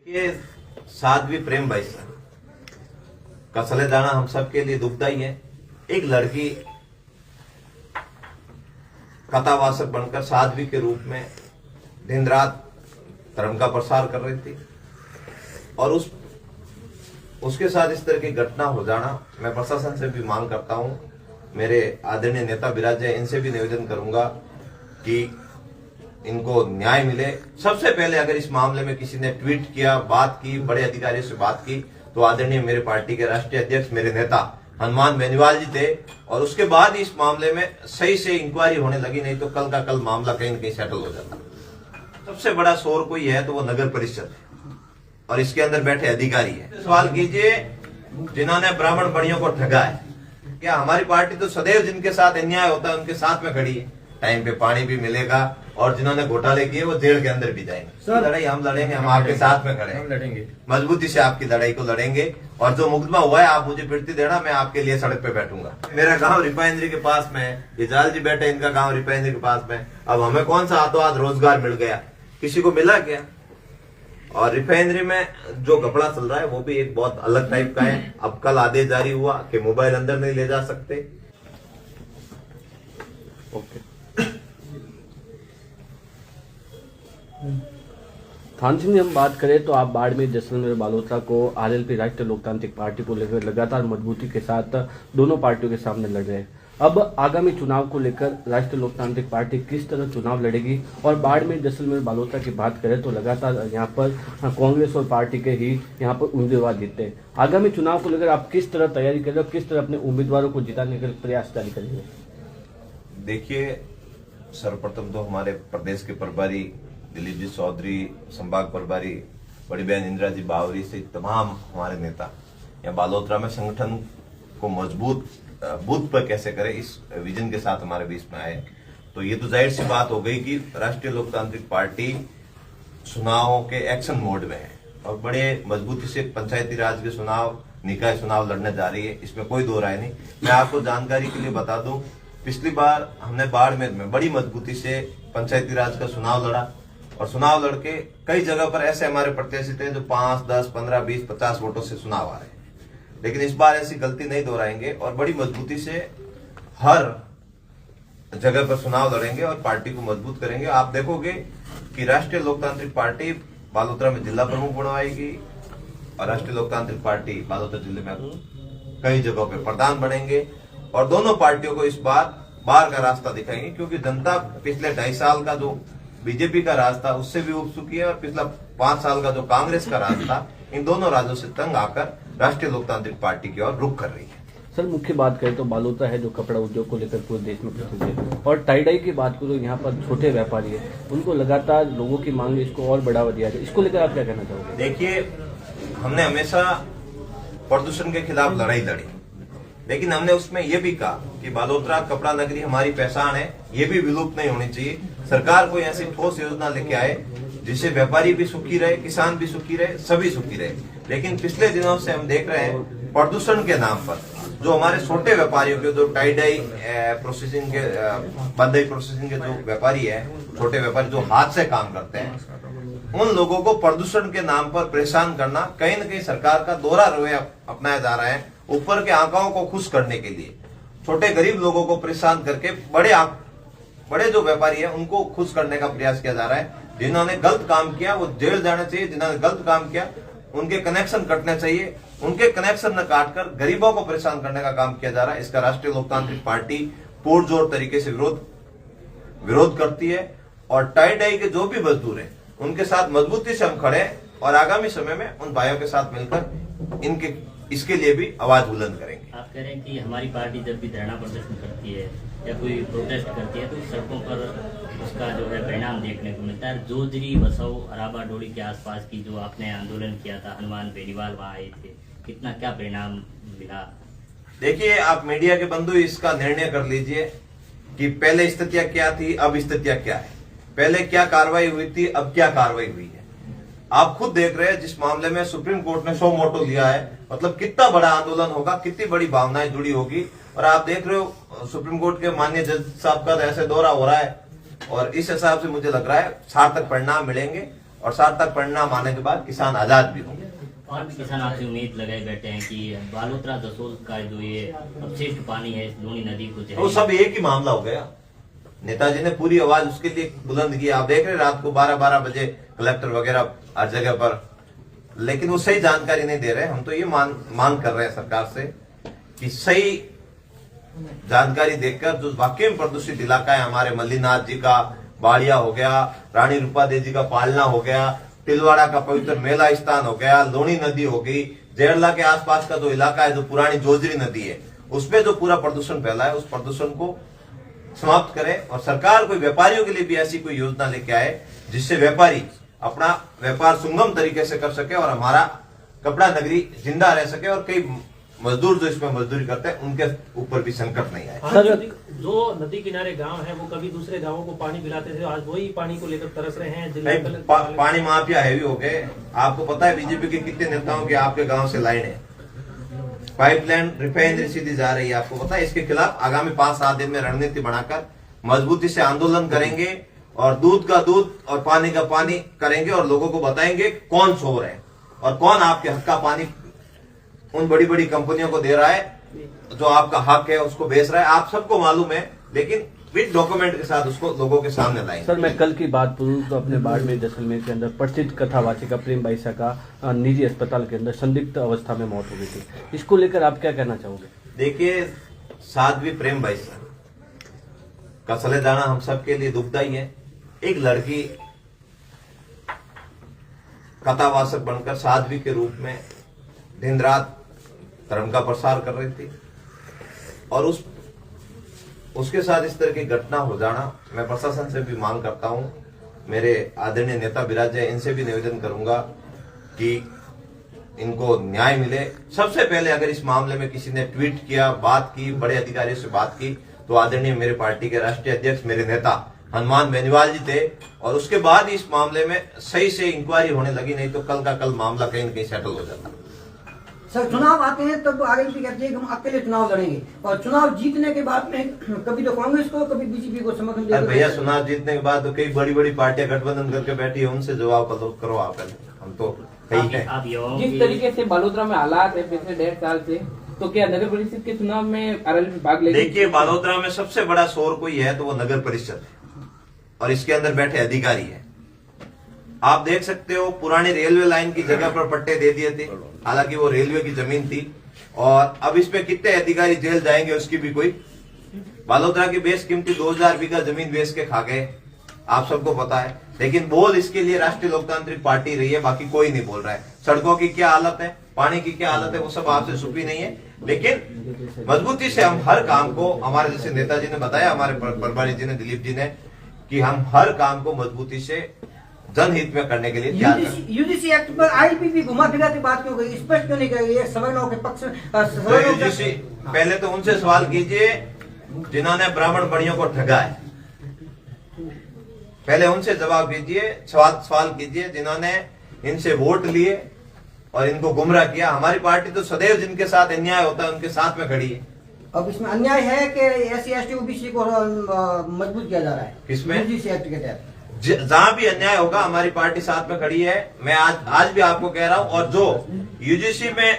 ये साध्वी प्रेम भाई सर का सले जाना हम सबके लिए दुखदाई है। एक लड़की कथावाचक बनकर साध्वी के रूप में दिन रात धर्म का प्रसार कर रही थी और उसके साथ इस तरह की घटना हो जाना, मैं प्रशासन से भी मांग करता हूं, मेरे आदरणीय नेता विराजे इनसे भी निवेदन करूंगा कि इनको न्याय मिले। सबसे पहले अगर इस मामले में किसी ने ट्वीट किया, बात की, बड़े अधिकारियों से बात की, तो आदरणीय मेरे पार्टी के राष्ट्रीय अध्यक्ष मेरे नेता हनुमान बेनीवाल जी थे और उसके बाद इस मामले में सही से इंक्वायरी होने लगी, नहीं तो कल का कल मामला कहीं न कहीं सेटल हो जाता। सबसे बड़ा शोर कोई है तो वो नगर परिषद है और इसके अंदर बैठे अधिकारी है। सवाल कीजिए जिन्होंने ब्राह्मण बड़ियों को ठगा है, क्या हमारी पार्टी तो सदैव जिनके साथ अन्याय होता है उनके साथ में खड़ी है। टाइम पे पानी भी मिलेगा और जिन्होंने घोटाले किए वो जेल के अंदर भी जाएंगे। लड़ाई हम लड़ेंगे, हम आपके साथ में खड़े हैं, हम लड़ेंगे, मजबूती से आपकी लड़ाई को लड़ेंगे और जो मुकदमा हुआ है आप मुझे फिरती देना, मैं आपके लिए सड़क पे बैठूंगा। मेरा गांव रिफाइनरी के पास में है, इजाल जी बैठे, इनका गांव रिफाइनरी के पास में। अब हमें कौन सा हाथों हाथ रोजगार मिल गया, किसी को मिला क्या? और रिफाइनरी में जो कपड़ा चल रहा है वो भी एक बहुत अलग टाइप का है। अब कल आदेश जारी हुआ कि मोबाइल अंदर नहीं ले जा सकते। ओके, थान सिंह जी, हम बात करें तो आप बाड़मेर, जैसलमेर, बालोतरा को आरएलपी राष्ट्रीय लोकतांत्रिक पार्टी को लेकर लगातार मजबूती के साथ दोनों पार्टियों के सामने लड़ रहे हैं। अब आगामी चुनाव को लेकर राष्ट्रीय लोकतांत्रिक पार्टी किस तरह चुनाव लड़ेगी? और बाड़मेर, जैसलमेर, बालोतरा की बात करें तो लगातार यहाँ पर कांग्रेस और पार्टी के ही यहाँ पर उम्मीदवार जीतते हैं। आगामी चुनाव को लेकर आप किस तरह तैयारी कर रहे हो, किस तरह अपने उम्मीदवारों को जिताने के प्रयास जारी करेंगे? देखिए, सर्वप्रथम तो हमारे प्रदेश के प्रभारी दिलीप जी चौधरी, संभाग प्रभारी बड़ी बहन इंदिरा जी बावरी से तमाम हमारे नेता या बालोतरा में संगठन को मजबूत बूथ पर कैसे करें इस विजन के साथ हमारे बीच में आए। तो ये तो जाहिर सी बात हो गई कि राष्ट्रीय लोकतांत्रिक पार्टी चुनावों के एक्शन मोड में है और बड़े मजबूती से पंचायती राज के चुनाव, निकाय चुनाव लड़ने जा रही है, इसमें कोई दो राय नहीं। मैं आपको जानकारी के लिए बता दूं, पिछली बार हमने बाड़मेर में बड़ी मजबूती से पंचायती राज का चुनाव लड़ा और चुनाव लड़के कई जगह पर ऐसे हमारे प्रत्याशी थे जो 5, 10, 15, 20, 50 वोटों से चुनाव आ रहे हैं। लेकिन इस बार ऐसी गलती नहीं दोहराएंगे और बड़ी मजबूती से हर जगह पर चुनाव लड़ेंगे और पार्टी को मजबूत करेंगे। आप देखोगे कि राष्ट्रीय लोकतांत्रिक पार्टी बालोतरा में जिला प्रमुख बनवाएगी और राष्ट्रीय लोकतांत्रिक पार्टी बालोतरा जिले में कई जगहों पर प्रधान बनेंगे और दोनों पार्टियों को इस बार का रास्ता दिखाएंगे, क्योंकि जनता पिछले 2.5 साल का जो बीजेपी का रास्ता उससे भी उब चुकी है और पिछला 5 साल का जो कांग्रेस का रास्ता, इन दोनों राज्यों से तंग आकर राष्ट्रीय लोकतांत्रिक पार्टी की ओर रुख कर रही है। सर, मुख्य बात करें तो बालोतरा है जो कपड़ा उद्योग को लेकर पूरे देश में प्रसिद्ध है और टाई डाई की बात करो, यहाँ पर छोटे व्यापारी है, उनको लगातार लोगों की मांग है, इसको और बढ़ावा दिया जाए, इसको लेकर आप क्या कहना चाहोगे? देखिए, हमने हमेशा प्रदूषण के खिलाफ लड़ाई लड़ी, लेकिन हमने उसमें यह भी कहा कि बालोतरा कपड़ा नगरी हमारी पहचान है, ये भी विलुप्त नहीं होनी चाहिए। सरकार कोई ऐसी ठोस योजना लेके आए जिससे व्यापारी भी सुखी रहे, किसान भी सुखी रहे, सभी सुखी रहे। लेकिन पिछले दिनों से हम देख रहे हैं प्रदूषण के नाम पर जो हमारे छोटे व्यापारियों के, जो टाई डाई प्रोसेसिंग के, बंदई प्रोसेसिंग के जो व्यापारी है, छोटे व्यापारी जो हाथ से काम करते हैं, उन लोगों को प्रदूषण के नाम पर परेशान करना कहीं न कहीं सरकार का दोहरा रवैया अपनाया जा रहा है। ऊपर के आंकड़ों को खुश करने के लिए छोटे गरीब लोगों को परेशान करके बड़े जो व्यापारी है उनको खुश करने का प्रयास किया जा रहा है। जिन्होंने गलत काम किया वो जेल जाना चाहिए, जिन्होंने गलत काम किया उनके कनेक्शन कटने चाहिए। उनके कनेक्शन न काटकर गरीबों को परेशान करने का काम किया जा रहा है। इसका राष्ट्रीय लोकतांत्रिक पार्टी पुरजोर तरीके से विरोध करती है और टाई डाई के जो भी मजदूर हैं उनके साथ मजबूती से हम खड़े हैं और आगामी समय में उन भाइयों के साथ मिलकर इसके लिए भी आवाज बुलंद करेंगे। आप कह रहे हैं कि हमारी पार्टी जब भी धरना प्रदर्शन करती है या कोई प्रोटेस्ट करती है तो सड़कों पर उसका जो है परिणाम देखने को मिलता है। जोजरी, बसौ, अराबा डोली के आसपास की जो आपने आंदोलन किया था, हनुमान बेनीवाल वहाँ आए थे, कितना क्या परिणाम मिला? देखिए, आप मीडिया के बंधु इसका निर्णय कर लीजिए कि पहले स्थितियां क्या थी, अब स्थितियां क्या है, पहले क्या कार्रवाई हुई थी, अब क्या कार्रवाई हुई है। आप खुद देख रहे हैं जिस मामले में सुप्रीम कोर्ट ने 100 मोटो लिया है, मतलब कितना बड़ा आंदोलन होगा, कितनी बड़ी भावनाएं जुड़ी होगी। और आप देख रहे हो सुप्रीम कोर्ट के माननीय जज साहब का ऐसे दौरा हो रहा है और इस हिसाब से मुझे लग रहा है सार्थक परिणाम मिलेंगे और सार्थक परिणाम आने के बाद किसान आजाद भी होंगे। और भी किसान आपसे उम्मीद लगाए बैठे हैं कि बालोतरा जसोल का जो ये अपशिष्ट पानी है लूनी नदी को जो है वो सब एक ही मामला हो गया। नेताजी ने पूरी आवाज उसके लिए बुलंद की। आप देख रहे रात को 12-12 बजे कलेक्टर वगैरह हर जगह पर, लेकिन वो सही जानकारी नहीं दे रहे। हम तो ये मांग कर रहे हैं सरकार से कि सही जानकारी देकर जो वाकई में प्रदूषित इलाका है, हमारे मल्लीनाथ जी का बाड़िया हो गया, रानी रूपादेवी जी का पालना हो गया, तिलवाड़ा का पवित्र मेला स्थान हो गया, लोनी नदी हो गई, जेरला के आसपास का जो इलाका है, जो पुरानी जोजरी नदी है, उसमें जो पूरा प्रदूषण फैला है, उस प्रदूषण को समाप्त करे। और सरकार कोई व्यापारियों के लिए भी ऐसी कोई योजना लेके आए जिससे व्यापारी अपना व्यापार सुगम तरीके से कर सके और हमारा कपड़ा नगरी जिंदा रह सके और कई मजदूर जो इसमें मजदूरी करते हैं उनके ऊपर भी संकट नहीं आए। हाँ, जो नदी किनारे गांव है वो कभी दूसरे गांवों को पानी पिलाते थे, आज वही पानी को लेकर तरस रहे हैं। पानी माफिया हैवी हो गए। आपको पता है बीजेपी के कितने नेताओं की आपके गांव से लाइन है, पाइपलाइन रिफाइनरी सीधी जा रही है। आपको पता है इसके खिलाफ आगामी 5-7 दिन में रणनीति बनाकर मजबूती से आंदोलन करेंगे और दूध का दूध और पानी का पानी करेंगे और लोगों को बताएंगे कौन चोर है और कौन आपके हक का पानी उन बड़ी बड़ी कंपनियों को दे रहा है, जो आपका हक है उसको बेच रहा है। आप सबको मालूम है, लेकिन विद डॉक्यूमेंट के साथ उसको लोगों के सामने लाएंगे। सर, मैं कल की बात करूं तो अपने बाड़मेर जैसलमेर के अंदर प्रसिद्ध कथावाचिका प्रेम बाईसा का निजी अस्पताल के अंदर संदिग्ध अवस्था में मौत हो गई थी। इसको लेकर आप क्या कहना चाहोगे? देखिए, साध्वी प्रेम बाईसा का चले जाना हम सबके लिए दुखदायी है। एक लड़की कथावाचक बनकर साध्वी के रूप में दिन रात धर्म का प्रसार कर रही थी और उसके साथ इस तरह की घटना हो जाना, मैं प्रशासन से भी मांग करता हूं, मेरे आदरणीय नेता विराजे इनसे भी निवेदन करूंगा कि इनको न्याय मिले। सबसे पहले अगर इस मामले में किसी ने ट्वीट किया, बात की, बड़े अधिकारियों से बात की, तो आदरणीय मेरे पार्टी के राष्ट्रीय अध्यक्ष मेरे नेता हनुमान बेनीवाल जी थे और उसके बाद इस मामले में सही से इंक्वायरी होने लगी, नहीं तो कल का कल मामला कहीं न कहीं सेटल हो जाता। सर, चुनाव आते हैं तब आरएलपी कहती है कि हम अकेले चुनाव लड़ेंगे और चुनाव जीतने के बाद में कभी तो कांग्रेस को कभी बीजेपी को समर्थन देते। भैया, चुनाव जीतने के बाद तो कई बड़ी बड़ी पार्टियां गठबंधन करके बैठी है, उनसे जवाब करो आप। हम तो जिस तरीके से बालोतरा में हालात है पिछले 1.5 साल से, तो क्या नगर परिषद के चुनाव में आरएलपी भाग लेगी? देखिए, बालोतरा में सबसे बड़ा शोर कोई है तो वो नगर परिषद है और इसके अंदर बैठे अधिकारी है। आप देख सकते हो, पुरानी रेलवे लाइन की जगह पर पट्टे दे दिए थे, हालांकि वो रेलवे की जमीन थी, और अब इसमें कितने अधिकारी जेल जाएंगे उसकी भी कोई। बालोतरा की बेशकीमती 2000 बीघा जमीन बेच के खा गए, आप सबको पता है। लेकिन बोल इसके लिए राष्ट्रीय लोकतांत्रिक पार्टी रही है, बाकी कोई नहीं बोल रहा है। सड़कों की क्या हालत है, पानी की क्या हालत है, वो सब आपसे छुपी नहीं है। लेकिन मजबूती से हम हर काम को, हमारे जैसे नेताजी ने बताया, हमारे प्रभारी जी ने, दिलीप जी ने, कि हम हर काम को मजबूती से जनहित में करने के लिए तैयार हैं। यूजीसी एक्ट पर आईपीपी घुमा फिरा की बात क्यों गई, स्पष्ट क्यों नहीं करी? सवर्णों के पक्ष यूजीसी, पहले तो उनसे सवाल कीजिए जिन्होंने ब्राह्मण बड़ियों को ठगा है। पहले उनसे जवाब कीजिए, सवाल कीजिए जिन्होंने इनसे वोट लिए और इनको गुमराह किया। हमारी पार्टी तो सदैव जिनके साथ अन्याय होता है उनके साथ में खड़ी है। अब इसमें अन्याय है कि एससी एसटी ओबीसी को मजबूत किया जा रहा है किसमें? यूजीसी एक्ट के तहत जहां भी अन्याय होगा हमारी पार्टी साथ में खड़ी है। मैं आज भी आपको कह रहा हूं, और जो यूजीसी में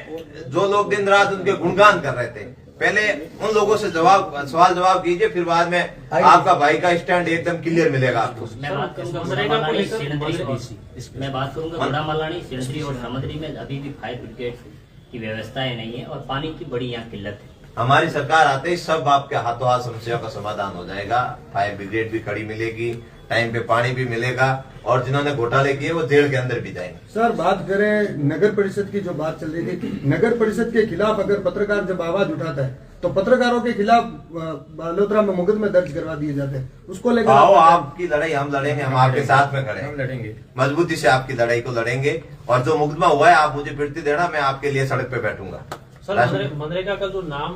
जो लोग दिन रात उनके गुणगान कर रहे थे, पहले उन लोगों से सवाल जवाब कीजिए, फिर बाद में आपका भाई का स्टैंड एकदम क्लियर मिलेगा आपको। मैं बात करूंगा बड़ा मलानी, सिलंदरी और समंदरी में अभी भी फायर ब्रिगेड की व्यवस्थाएं नहीं है और पानी की बड़ी यहाँ किल्लत है। हमारी सरकार आते ही सब आपके हाथों हाथ समस्या का समाधान हो जाएगा। फायर ब्रिगेड भी खड़ी मिलेगी, टाइम पे पानी भी मिलेगा, और जिन्होंने घोटाले किए वो जेल के अंदर भी जाएंगे। सर, बात करें नगर परिषद की, जो बात चल रही थी, नगर परिषद के खिलाफ अगर पत्रकार जब आवाज उठाता है तो पत्रकारों के खिलाफ बालोतरा में मुकदमे दर्ज करवा दिए जाते हैं, उसको लेकर आओ, आपकी लड़ाई हम लड़ेंगे, हम आपके साथ में खड़े हैं, हम लड़ेंगे, मजबूती से आपकी लड़ाई को लड़ेंगे। और जो मुकदमा हुआ है आप मुझे फिरती देना, मैं आपके लिए सड़क पे बैठूंगा। सर, मनरेगा का जो नाम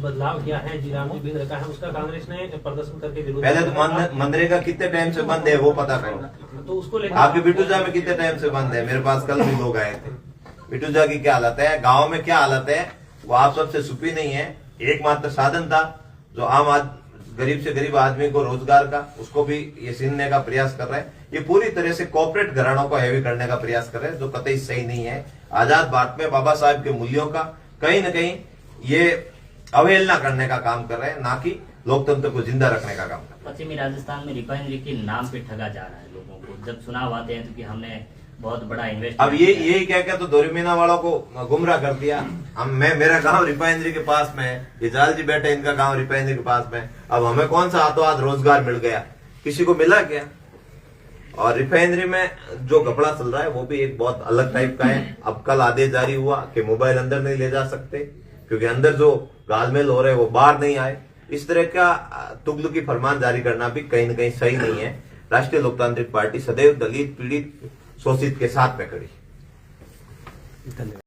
बदलाव किया है, जीराम जी बिंद रखा है, उसका कांग्रेस ने प्रदर्शन करके विरोध। पहले तो मनरेगा कितने टाइम से बंद है वो पता करो। तो उसको लेकर आपके बिटूजा में कितने टाइम से बंद है? मेरे पास कल भी लोग आए थे। बिटूजा की क्या हालत है, गाँव में क्या हालत है, वो आप सबसे छुपी नहीं है। एकमात्र साधन था जो गरीब से गरीब आदमी को रोजगार का, उसको भी ये छीनने का प्रयास कर रहे हैं। ये पूरी तरह से कॉर्पोरेट घरानों को हैवी करने का प्रयास कर रहे हैं, जो कतई सही नहीं है। आजाद भारत में बाबा साहब के मूल्यों का कहीं न कहीं ये अवहेलना करने का काम कर रहे हैं, ना कि लोकतंत्र को जिंदा रखने का काम कर रहे हैं। पश्चिमी राजस्थान में रिफाइनरी के नाम पे ठगा जा रहा है लोगों को। जब चुनाव आते हैं तो कि हमने बहुत बड़ा इन्वेस्ट, अब यही क्या तो दोरीमीना वालों को गुमराह कर दिया। हम मेरा गांव रिफाइनरी के पास में है, ये जाल जी बैठे इनका गांव रिफाइनरी के पास में, अब हमें कौन सा हाथों हाथ रोजगार मिल गया, किसी को मिला क्या? और रिफाइनरी में जो कपड़ा चल रहा है वो भी एक बहुत अलग टाइप का है। अब कल आदेश जारी हुआ कि मोबाइल अंदर नहीं ले जा सकते, क्योंकि अंदर जो गालमेल हो रहे हैं वो बाहर नहीं आए। इस तरह का तुगलकी फरमान जारी करना भी कहीं न कहीं सही नहीं है। राष्ट्रीय लोकतांत्रिक पार्टी सदैव दलित, पीड़ित, शोषित के साथ में खड़ी। धन्यवाद।